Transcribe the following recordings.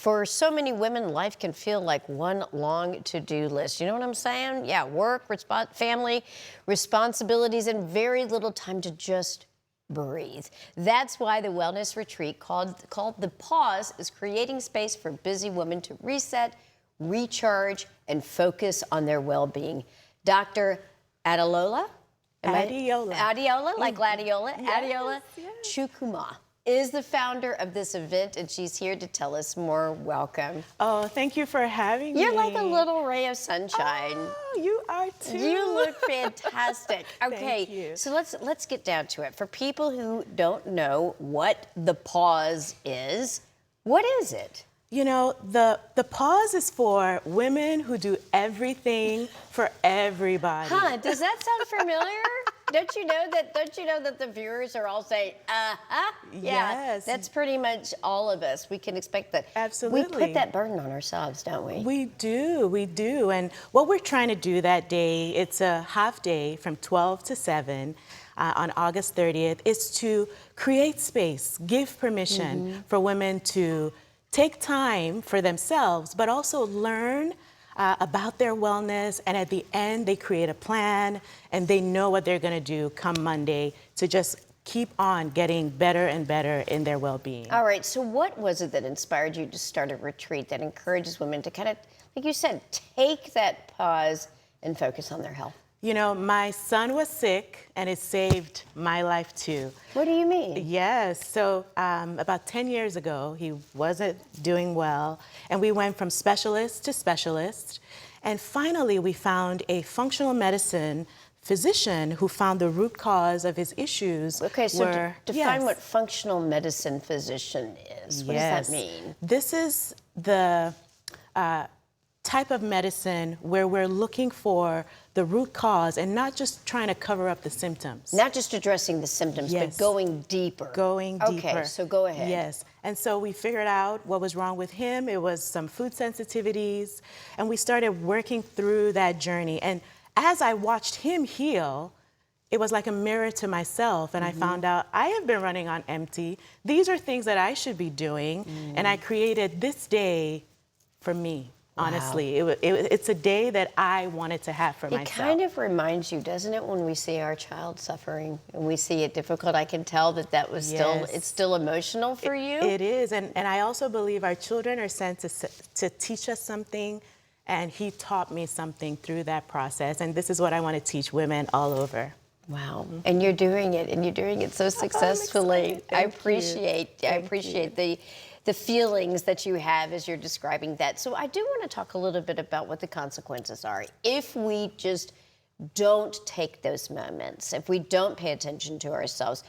For so many women, life can feel like one long to-do list. You know what I'm saying? Yeah, work, family, responsibilities, and very little time to just breathe. That's why the wellness retreat called The Pause is creating space for busy women to reset, recharge, and focus on their well-being. Dr. Adeola? Adeola, like gladiola. Yes, Adeola yes. Chukwumah is the founder of this event, and she's here to tell us more. Welcome. Oh, thank you for having me. You're like a little ray of sunshine. Oh, you are too. You look fantastic. Okay, Thank you. so let's get down to it. For people who don't know what the pause is, what is it? You know, the pause is for women who do everything for everybody. Huh? Does that sound familiar? Don't you know that the viewers are all saying, uh-huh? Yeah, Yes. that's pretty much all of us. We can expect that. Absolutely. We put that burden on ourselves, don't we? We do. And what we're trying to do that day, it's a half day from 12 to 7 on August 30th, is to create space, give permission for women to take time for themselves, but also learn about their wellness, and at the end they create a plan and they know what they're going to do come Monday to just keep on getting better and better in their well-being. All right, so what was it that inspired you to start a retreat that encourages women to kind of, like you said, take that pause and focus on their health? You know, my son was sick and it saved my life too. What do you mean? Yes, so about 10 years ago, he wasn't doing well, and we went from specialist to specialist, and finally we found a functional medicine physician who found the root cause of his issues. Okay, so define what Yes. functional medicine physician is. What does that mean? This is the type of medicine where we're looking for the root cause and not just trying to cover up the symptoms. Not just addressing the symptoms, but Yes. going deeper. Going deeper. Okay, so go ahead. Yes, and so we figured out what was wrong with him. It was some food sensitivities, and we started working through that journey. And as I watched him heal, it was like a mirror to myself, and I found out I have been running on empty. These are things that I should be doing, and I created this day for me. Honestly, it's a day that I wanted to have for myself. It kind of reminds you, doesn't it, when we see our child suffering and we see it difficult? I can tell that was it's still emotional for you. It is, and I also believe our children are sent to teach us something, and he taught me something through that process, and this is what I want to teach women all over. Wow, and you're doing it so successfully. I appreciate the feelings that you have as you're describing that. So I do want to talk a little bit about what the consequences are if we just don't take those moments, if we don't pay attention to ourselves,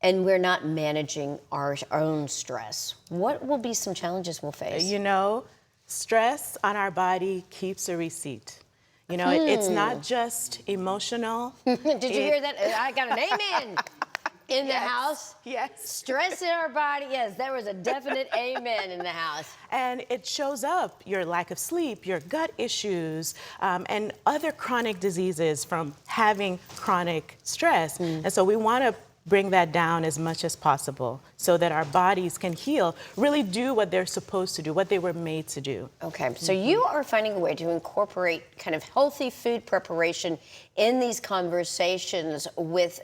and we're not managing our own stress. What will be some challenges we'll face? You know, stress on our body keeps a receipt. You know, it's not just emotional. Did you hear that? I got an amen. In the house? Yes. Stress in our body? Yes, there was a definite amen in the house. And it shows up, your lack of sleep, your gut issues, and other chronic diseases from having chronic stress. And so we want to bring that down as much as possible so that our bodies can heal, really do what they're supposed to do, what they were made to do. Okay, so you are finding a way to incorporate kind of healthy food preparation in these conversations with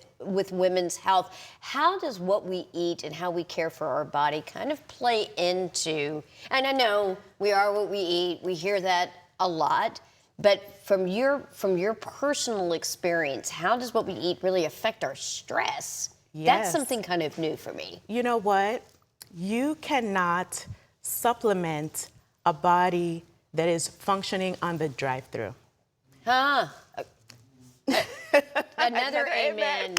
women's health. How does what we eat and how we care for our body kind of play into, and I know we are what we eat, we hear that a lot, but from your personal experience, how does what we eat really affect our stress? Yes. That's something kind of new for me. You know what? You cannot supplement a body that is functioning on the drive-through. Huh? Another amen.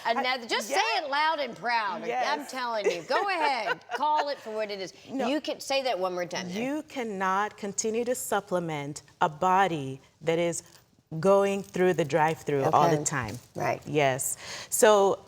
Another, just say it loud and proud. Yes. I'm telling you. Go ahead. Call it for what it is. No. You can say that one more time. You cannot continue to supplement a body that is going through the drive-through all the time. Right. Yes. So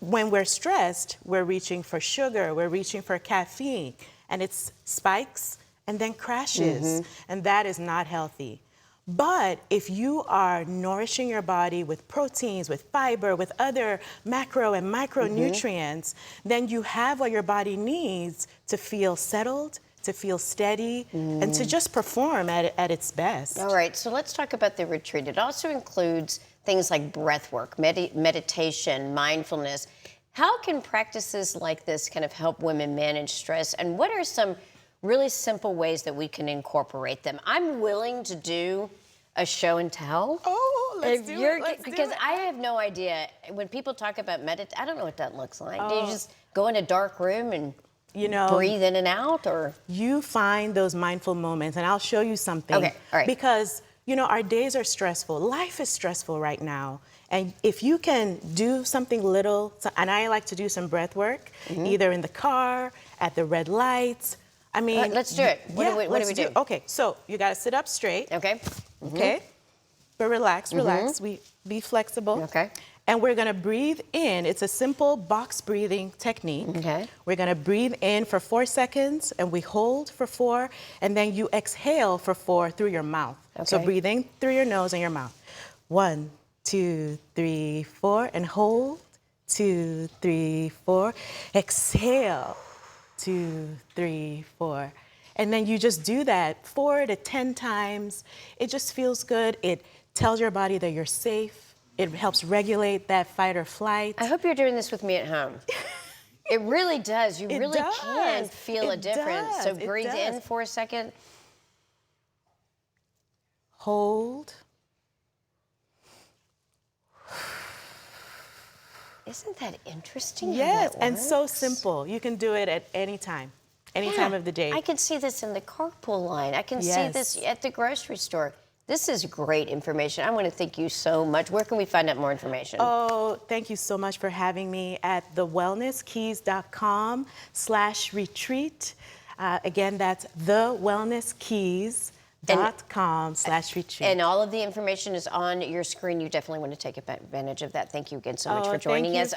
when we're stressed, we're reaching for sugar, we're reaching for caffeine, and it spikes and then crashes, and that is not healthy. But if you are nourishing your body with proteins, with fiber, with other macro and micronutrients, then you have what your body needs to feel settled, to feel steady, and to just perform at its best. All right, so let's talk about the retreat. It also includes things like breath work, meditation, mindfulness. How can practices like this kind of help women manage stress, and what are some really simple ways that we can incorporate them? I'm willing to do a show and tell. Oh, let's do it. Because I have no idea. When people talk about I don't know what that looks like. Do you just go in a dark room and breathe in and out, or? You find those mindful moments, and I'll show you something. Okay, all right. Because, our days are stressful. Life is stressful right now. And if you can do something little, and I like to do some breath work, either in the car, at the red lights. I mean, let's do it. What do we do? Okay, so you got to sit up straight. Okay. Okay. But relax. Be flexible. Okay. And we're going to breathe in. It's a simple box breathing technique. Okay. We're going to breathe in for 4 seconds, and we hold for 4, and then you exhale for 4 through your mouth. Okay. So breathe in through your nose and your mouth. 1, 2, 3, 4, and hold. 2, 3, 4. Exhale. 2, 3, 4. And then you just do that 4 to 10 times. It just feels good. It tells your body that you're safe. It helps regulate that fight or flight. I hope you're doing this with me at home. It really does. You really can feel a difference. So breathe in for a second. Hold. Isn't that interesting? Yes, and so simple. You can do it at any time time of the day. I can see this in the carpool line. I can see this at the grocery store. This is great information. I want to thank you so much. Where can we find out more information? Oh, thank you so much for having me at thewellnesskeys.com/retreat. Again, that's thewellnesskeys.com/retreat. And all of the information is on your screen. You definitely want to take advantage of that. Thank you again so much for joining us.